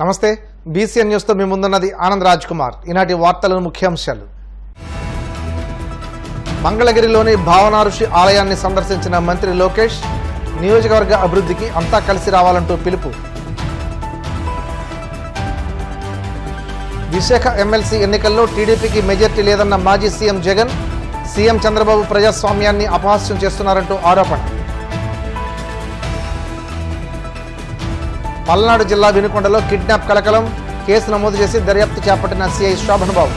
నమస్తే BCN news తో మీ ముందున్నది ఆనంద్ రాజ్ కుమార్. ఈనాటి వార్తల ముఖ్యాంశాలు. మంగళగిరిలోని భావన ఋషి ఆలయాన్ని సందర్శించిన మంత్రి లోకేష్ నియోజకవర్గ అభివృద్ధికి అంతా కలిసి రావాలంటూ పిలుపు. విశాఖ ఎమ్మెల్సీ ఎన్నికల్లో టీడీపీకి మెజార్టీ లేదన్న మాజీ సీఎం జగన్, సీఎం చంద్రబాబు ప్రజాస్వామ్యాన్ని అపహాస్యం చేస్తున్నారంటూ ఆరోపణ. పల్నాడు జిల్లా వినుకొండలో కిడ్నాప్ కలకలం, కేసు నమోదు చేసి దర్యాప్తు చేపట్టిన సిఐ శోభన్బాబు.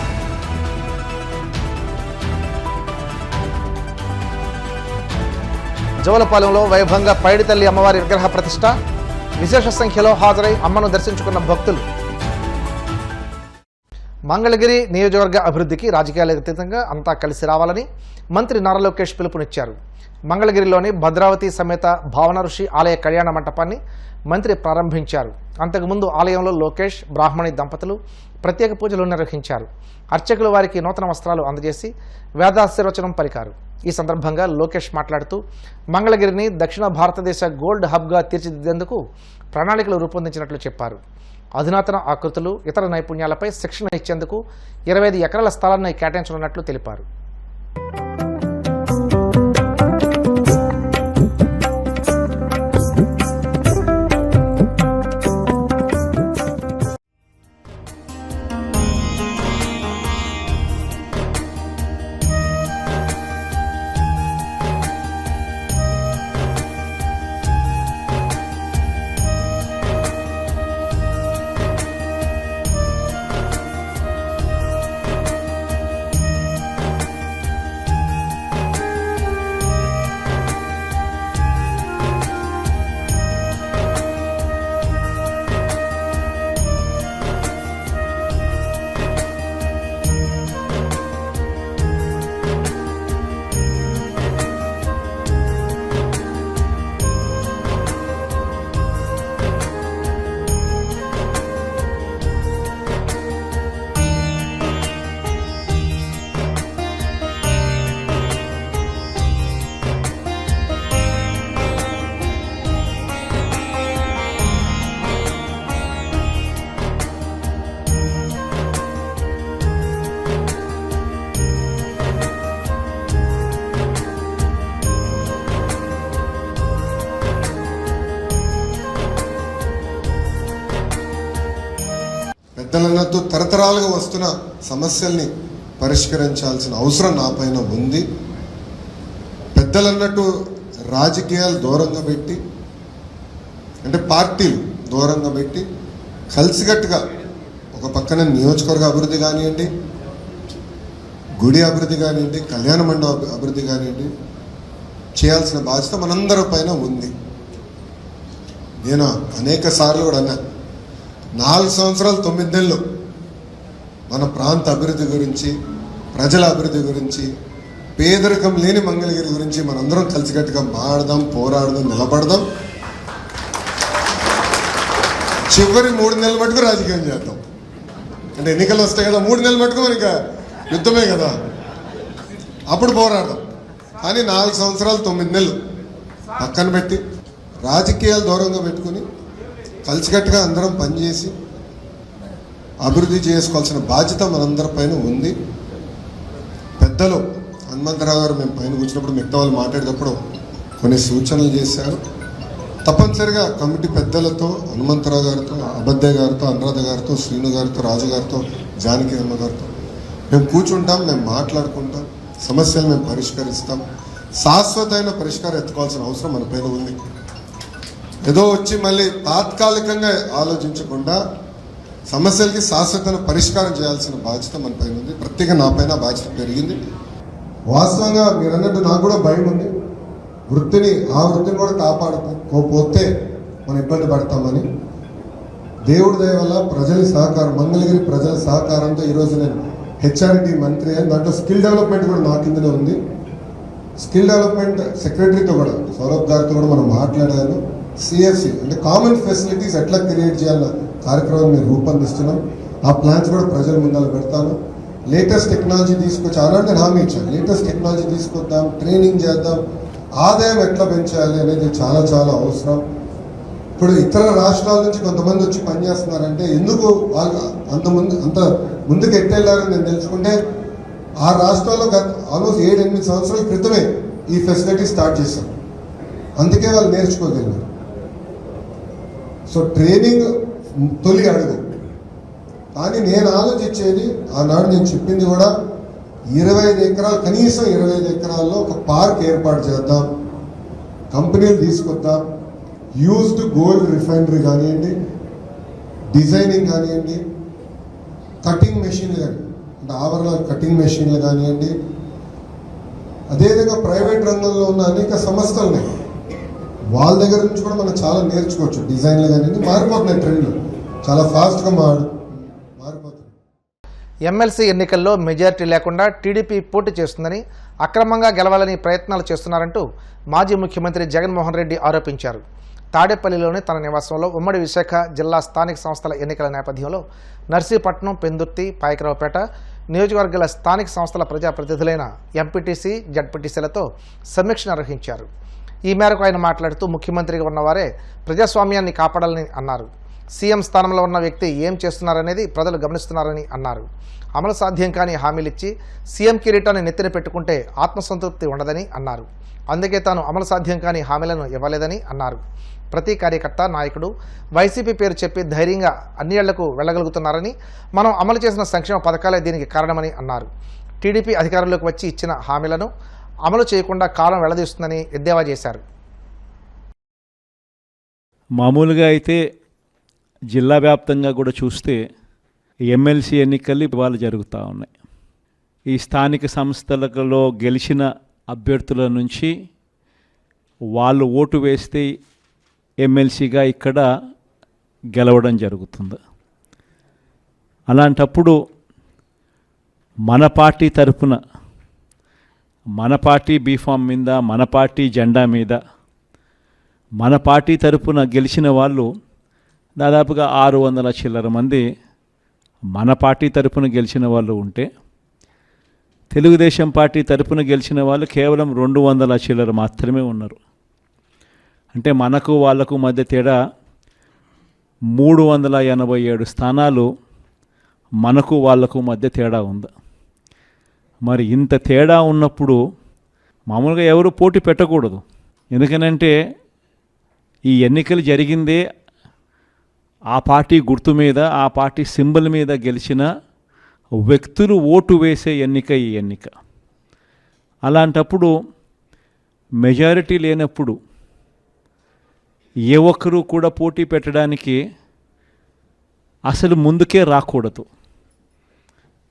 జోలపాలెంలో వైభవంగా పైడితల్లి అమ్మవారి విగ్రహ ప్రతిష్ట, విశేష సంఖ్యలో హాజరై అమ్మను దర్శించుకున్న భక్తులు. మంగళగిరి నియోజకవర్గ అభివృద్ధికి రాజకీయాలకు అతీతంగా అంతా కలిసి రావాలని మంత్రి నారా లోకేష్ పిలుపునిచ్చారు. మంగళగిరిలోని భద్రావతి సమేత భావన ఋషి ఆలయ కళ్యాణ మంటపాన్ని మంత్రి ప్రారంభించారు. అంతకుముందు ఆలయంలో లోకేష్, బ్రాహ్మణి దంపతులు ప్రత్యేక పూజలు నిర్వహించారు. అర్చకులు వారికి నూతన వస్త్రాలు అందజేసి వేదాశీర్వచనం పలికారు. ఈ సందర్భంగా లోకేష్ మాట్లాడుతూ మంగళగిరిని దక్షిణ భారతదేశ గోల్డ్ హబ్గా తీర్చిదిద్దేందుకు ప్రణాళికలు రూపొందించినట్లు చెప్పారు. అధునాతన ఆకృతులు, ఇతర నైపుణ్యాలపై శిక్షణ ఇచ్చేందుకు 25 ఎకరాల స్థలాన్ని కేటాయించనున్నట్లు తెలిపారు. పెద్దలన్నట్టు తరతరాలుగా వస్తున్న సమస్యల్ని పరిష్కరించాల్సిన అవసరం నా పైన ఉంది. పెద్దలన్నట్టు రాజకీయాలు దూరంగా పెట్టి, అంటే పార్టీలు దూరంగా పెట్టి కలిసికట్టుగా ఒక పక్కన నియోజకవర్గ అభివృద్ధి కానివ్వండి, గుడి అభివృద్ధి కానివ్వండి, కళ్యాణ మండప అభివృద్ధి కానివ్వండి చేయాల్సిన బాధ్యత మనందరి పైన ఉంది. నేను అనేక సార్లు కూడా అన్నా, 4 సంవత్సరాలు 9 నెలలు మన ప్రాంత అభివృద్ధి గురించి, ప్రజల అభివృద్ధి గురించి, పేదరికం లేని మంగళగిరి గురించి మనందరం కలిసికట్టుగా మాడదాం, పోరాడదాం, నిలబడదాం. చివరి 3 నెలల మటుకు రాజకీయం చేద్దాం. అంటే ఎన్నికలు వస్తాయి కదా, 3 నెలల మటుకు మనకి యుద్ధమే కదా, అప్పుడు పోరాడదాం. కానీ 4 సంవత్సరాలు 9 నెలలు పక్కన పెట్టి రాజకీయాలు దూరంగా పెట్టుకుని కలిసికట్టుగా అందరం పనిచేసి అభివృద్ధి చేసుకోవాల్సిన బాధ్యత మనందరి పైన ఉంది. పెద్దలు హనుమంతరావు గారు మేము పైన కూర్చున్నప్పుడు మిగతా వాళ్ళు మాట్లాడేటప్పుడు కొన్ని సూచనలు చేశారు. తప్పనిసరిగా కమిటీ పెద్దలతో, హనుమంతరావు గారితో, అబద్దయ్య గారితో, అనురాధ గారితో, శ్రీను గారితో, రాజు గారితో, జానకి అమ్మ గారితో మేము కూర్చుంటాం, మేము మాట్లాడుకుంటాం, సమస్యలు మేము పరిష్కరిస్తాం. శాశ్వతమైన పరిష్కారం ఎత్తుకోవాల్సిన అవసరం మన పైన ఉంది. ఏదో వచ్చి మళ్ళీ తాత్కాలికంగా ఆలోచించకుండా సమస్యలకి శాశ్వతమైన పరిష్కారం చేయాల్సిన బాధ్యత మన పైన ఉంది. ప్రత్యేక నా పైన బాధ్యత పెరిగింది. వాస్తవంగా మీరు అన్నట్టు నాకు కూడా భయం ఉంది. ఆ వృత్తిని కూడా కాపాడుకోకపోతే మనం ఇబ్బంది పడతామని. దేవుడి దయ వల్ల ప్రజల సహకారం, మంగళగిరి ప్రజల సహకారంతో ఈరోజు నేను హెచ్ఆర్డి మంత్రి అని, దాంట్లో స్కిల్ డెవలప్మెంట్ కూడా నా కిందనే ఉంది. స్కిల్ డెవలప్మెంట్ సెక్రటరీతో కూడా, సౌరభ్ గారితో కూడా మనం మాట్లాడాను. సిఎఫ్సి అంటే కామన్ ఫెసిలిటీస్ ఎట్లా క్రియేట్ చేయాలన్న కార్యక్రమం మేము రూపొందిస్తున్నాం. ఆ ప్లాన్స్ కూడా ప్రజల ముందర పెడతాను. లేటెస్ట్ టెక్నాలజీ తీసుకొచ్చి ఆనాడు నేను హామీ ఇచ్చాను, లేటెస్ట్ టెక్నాలజీ తీసుకొద్దాం, ట్రైనింగ్ చేద్దాం, ఆదాయం ఎట్లా పెంచాలి అనేది చాలా చాలా అవసరం. ఇప్పుడు ఇతర రాష్ట్రాల నుంచి కొంతమంది వచ్చి పనిచేస్తున్నారంటే ఎందుకు వాళ్ళు అంత ముందుకు ఎట్టెళ్ళారని నేను తెలుసుకుంటే ఆ రాష్ట్రాల్లో ఆల్మోస్ట్ 7-8 సంవత్సరాల క్రితమే ఈ ఫెసిలిటీ స్టార్ట్ చేశారు. అందుకే వాళ్ళు నేర్చుకోగలిగారు. సో ట్రైనింగ్ తొలి అడుగు. కానీ నేను ఆలోచించేది ఆనాడు నేను చెప్పింది కూడా 25 ఎకరాలు, కనీసం 25 ఎకరాల్లో ఒక పార్క్ ఏర్పాటు చేద్దాం, కంపెనీలు తీసుకొద్దాం, యూజ్డ్ గోల్డ్ రిఫైనరీ కానివ్వండి, డిజైనింగ్ కానివ్వండి, కటింగ్ మెషిన్లు కానీ అంటే ఆభరణాలు కటింగ్ మెషిన్లు కానివ్వండి, అదేవిధంగా ప్రైవేట్ రంగంలో ఉన్న అనేక సంస్థలు ఉన్నాయి, వాళ్ళ దగ్గర నుంచి కూడా మనం చాలా నేర్చుకోవచ్చు. డిజైన్లు కానివ్వండి, మారిపోతున్నాయి, ట్రెండ్లు చాలా ఫాస్ట్గా మారిపోతున్నాయి. ఎమ్మెల్సీ ఎన్నికల్లో మెజారిటీ లేకుండా టీడీపీ పోటీ చేస్తుందని, అక్రమంగా గెలవాలని ప్రయత్నాలు చేస్తున్నారంటూ మాజీ ముఖ్యమంత్రి జగన్మోహన్ రెడ్డి ఆరోపించారు. తాడేపల్లిలోని తన నివాసంలో ఉమ్మడి విశాఖ జిల్లా స్థానిక సంస్థల ఎన్నికల నేపథ్యంలో నర్సీపట్నం, పెందుర్తి, పాయకరావుపేట నియోజకవర్గాల స్థానిక సంస్థల ప్రజాప్రతినిధులైన ఎంపీటీసీ, జడ్పీటీసీలతో సమీక్ష నిర్వహించారు. ఈ మేరకు ఆయన మాట్లాడుతూ ముఖ్యమంత్రిగా ఉన్నవారే ప్రజాస్వామ్యాన్ని కాపాడాలని అన్నారు. సీఎం స్థానంలో ఉన్న వ్యక్తి ఏం చేస్తున్నారనేది ప్రజలు గమనిస్తున్నారని అన్నారు. అమలు సాధ్యం కాని హామీలిచ్చి సీఎం కిరీటాన్ని నెత్తిన పెట్టుకుంటే ఆత్మసంతృప్తి ఉండదని అన్నారు. అందుకే తాను అమలు సాధ్యం కాని హామీలను ఇవ్వలేదని అన్నారు. ప్రతి కార్యకర్త, నాయకుడు వైసీపీ పేరు చెప్పి ధైర్యంగా అన్ని ఏళ్లకు వెళ్ళగలుగుతున్నారని, మనం అమలు చేసిన సంక్షేమ పథకాలే దీనికి కారణమని అన్నారు. టీడీపీ అధికారంలోకి వచ్చి ఇచ్చిన హామీలను అమలు చేయకుండా కాలం వెళ్లదీస్తుందని ఎద్దేవా చేశారు. మామూలుగా అయితే జిల్లా వ్యాప్తంగా కూడా చూస్తే ఎమ్మెల్సీ ఎన్నికలు ఇవాళ జరుగుతూ ఉన్నాయి. ఈ స్థానిక సంస్థలలో గెలిచిన అభ్యర్థుల నుంచి వాళ్ళు ఓటు వేస్తే ఎమ్మెల్సీగా ఇక్కడ గెలవడం జరుగుతుంది. అలాంటప్పుడు మన పార్టీ తరపున, మన పార్టీ బీఫామ్ మీద, మన పార్టీ జెండా మీద, మన పార్టీ తరపున గెలిచిన వాళ్ళు దాదాపుగా 600 చిల్లర మంది మన పార్టీ తరపున గెలిచిన వాళ్ళు ఉంటే, తెలుగుదేశం పార్టీ తరపున గెలిచిన వాళ్ళు కేవలం 200 చిల్లర మాత్రమే ఉన్నారు. అంటే మనకు వాళ్లకు మధ్య తేడా 387 స్థానాలు మనకు వాళ్లకు మధ్య తేడా ఉంది. మరి ఇంత తేడా ఉన్నప్పుడు మామూలుగా ఎవరు పోటీ పెట్టకూడదు. ఎందుకనంటే ఈ ఎన్నికలు జరిగిందే ఆ పార్టీ గుర్తు మీద, ఆ పార్టీ సింబల్ మీద గెలిచిన వ్యక్తులు ఓటు వేసే ఎన్నిక ఈ ఎన్నిక. అలాంటప్పుడు మెజారిటీ లేనప్పుడు ఏ ఒక్కరూ కూడా పోటీ పెట్టడానికి అసలు ముందుకే రాకూడదు.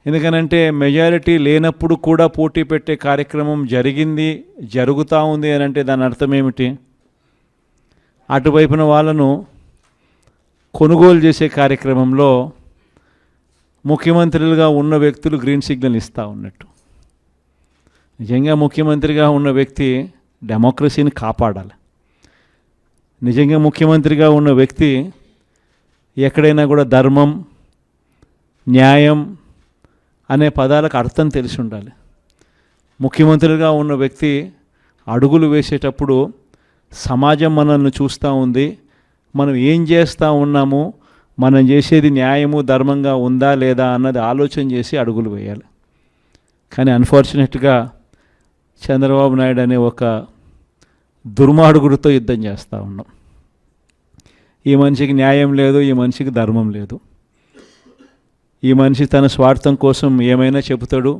ఎందుకనంటే మెజారిటీ లేనప్పుడు కూడా పోటీ పెట్టే కార్యక్రమం జరుగుతూ ఉంది అని అంటే దాని అర్థం ఏమిటి? అటువైపున వాళ్ళను కొనుగోలు చేసే కార్యక్రమంలో ముఖ్యమంత్రులుగా ఉన్న వ్యక్తులు గ్రీన్ సిగ్నల్ ఇస్తూ ఉన్నట్టు. నిజంగా ముఖ్యమంత్రిగా ఉన్న వ్యక్తి డెమోక్రసీని కాపాడాలి. నిజంగా ముఖ్యమంత్రిగా ఉన్న వ్యక్తి ఎక్కడైనా కూడా ధర్మం, న్యాయం అనే పదాలకు అర్థం తెలిసి ఉండాలి. ముఖ్యమంత్రిగా ఉన్న వ్యక్తి అడుగులు వేసేటప్పుడు సమాజం మనల్ని చూస్తూ ఉంది, మనం ఏం చేస్తూ ఉన్నాము, మనం చేసేది న్యాయము, ధర్మంగా ఉందా లేదా అన్నది ఆలోచన చేసి అడుగులు వేయాలి. కానీ అన్ఫార్చునేట్గా చంద్రబాబు నాయుడు అనే ఒక దుర్మార్గుడితో యుద్ధం చేస్తూ ఉన్నాం. ఈ మనిషికి న్యాయం లేదు, ఈ మనిషికి ధర్మం లేదు. ఈ మనిషి తన స్వార్థం కోసం ఏమైనా చెబుతాడు,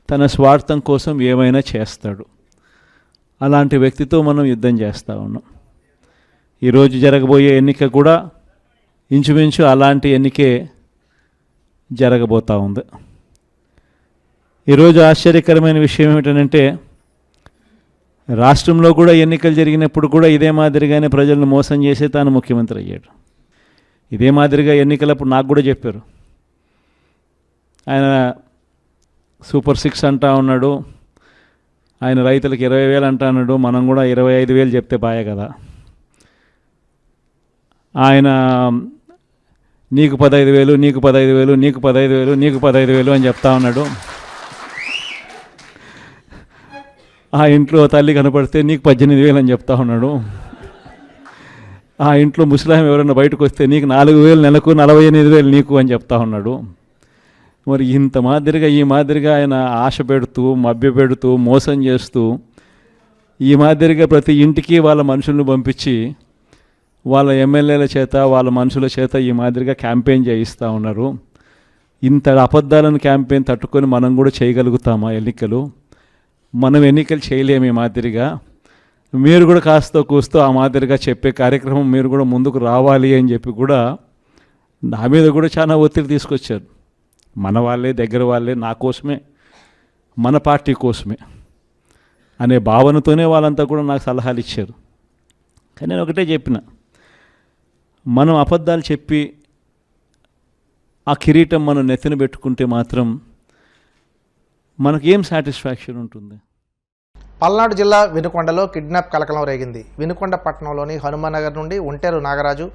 తన స్వార్థం కోసం ఏమైనా చేస్తాడు. అలాంటి వ్యక్తితో మనం యుద్ధం చేస్తూ ఉన్నాం. ఈరోజు జరగబోయే ఎన్నిక కూడా ఇంచుమించు అలాంటి ఎన్నికే జరగబోతూ ఉంది. ఈరోజు ఆశ్చర్యకరమైన విషయం ఏమిటంటే, రాష్ట్రంలో కూడా ఎన్నికలు జరిగినప్పుడు కూడా ఇదే మాదిరిగానే ప్రజలను మోసం చేసి తాను ముఖ్యమంత్రి అయ్యాడు. ఇదే మాదిరిగా ఎన్నికలప్పుడు నాకు కూడా చెప్పారు. ఆయన సూపర్ 6 అంటా ఉన్నాడు, ఆయన రైతులకు 20,000 అంటా అన్నాడు, మనం కూడా 25,000 చెప్తే బాయే కదా. ఆయన నీకు 15,000, నీకు 15,000, నీకు 15,000, నీకు 15,000 అని చెప్తా ఉన్నాడు. ఆ ఇంట్లో తల్లి కనపడితే నీకు 18,000 అని చెప్తా ఉన్నాడు. ఆ ఇంట్లో ముసలాం ఎవరైనా బయటకు వస్తే నీకు 4,000 నెలకు 48,000 నీకు అని చెప్తా ఉన్నాడు. మరి ఇంత మాదిరిగా ఈ మాదిరిగా ఆయన ఆశ పెడుతూ మభ్య పెడుతూ మోసం చేస్తూ ఈ మాదిరిగా ప్రతి ఇంటికి వాళ్ళ మనుషులను పంపించి వాళ్ళ ఎమ్మెల్యేల చేత వాళ్ళ మనుషుల చేత ఈ మాదిరిగా క్యాంపెయిన్ చేయిస్తూ ఉన్నారు. ఇంత అబద్ధాలను క్యాంపెయిన్ తట్టుకొని మనం కూడా చేయగలుగుతామా ఎన్నికలు? మనం ఎన్నికలు చేయలేము ఈ మాదిరిగా. మీరు కూడా కాస్త కూస్తూ ఆ మాదిరిగా చెప్పే కార్యక్రమం మీరు కూడా ముందుకు రావాలి అని చెప్పి కూడా నా మీద కూడా చాలా ఒత్తిడి తీసుకొచ్చారు. మన వాళ్ళే, దగ్గర వాళ్ళే, నా కోసమే, మన పార్టీ కోసమే అనే భావనతోనే వాళ్ళంతా కూడా నాకు సలహాలు ఇచ్చారు. కానీ నేను ఒకటే చెప్పిన, మనం అబద్ధాలు చెప్పి ఆ కిరీటం మనం నెత్తిన పెట్టుకుంటే మాత్రం మనకేం సాటిస్ఫాక్షన్ ఉంటుంది? పల్నాడు జిల్లా వినుకొండలో కిడ్నాప్ కలకలం రేగింది. వినుకొండ పట్టణంలోని హనుమానగర్ నుండి ఒంటేరు నాగరాజు,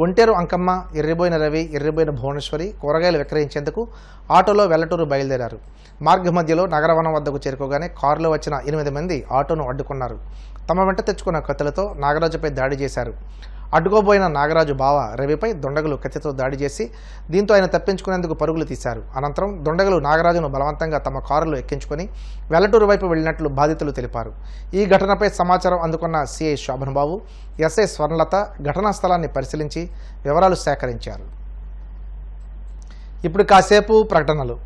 ఒంటేరు అంకమ్మ, ఎర్రిబోయిన రవి, ఎర్రిబోయిన భువనేశ్వరి కూరగాయలు విక్రయించేందుకు ఆటోలో వెల్లటూరు బయలుదేరారు. మార్గ మధ్యలో నగరవనం వద్దకు చేరుకోగానే కారులో వచ్చిన 8 మంది ఆటోను అడ్డుకున్నారు. తమ వెంట తెచ్చుకున్న కత్తులతో నాగరాజుపై దాడి చేశారు. అడ్డుకోబోయిన నాగరాజు బావ రవిపై దొండగలు కత్తితో దాడి చేసి దీంతో ఆయన తప్పించుకునేందుకు పరుగులు తీశారు. అనంతరం దొండగలు నాగరాజును బలవంతంగా తమ కారులో ఎక్కించుకొని వెల్లటూరు వైపు వెళ్లినట్లు బాధితులు తెలిపారు. ఈ ఘటనపై సమాచారం అందుకున్న సిఐ శోభన్బాబు, ఎస్ఐ స్వర్ణలత ఘటనా స్థలాన్ని పరిశీలించి వివరాలు సేకరించారు. ఇప్పుడు కాసేపు ప్రకటనలు.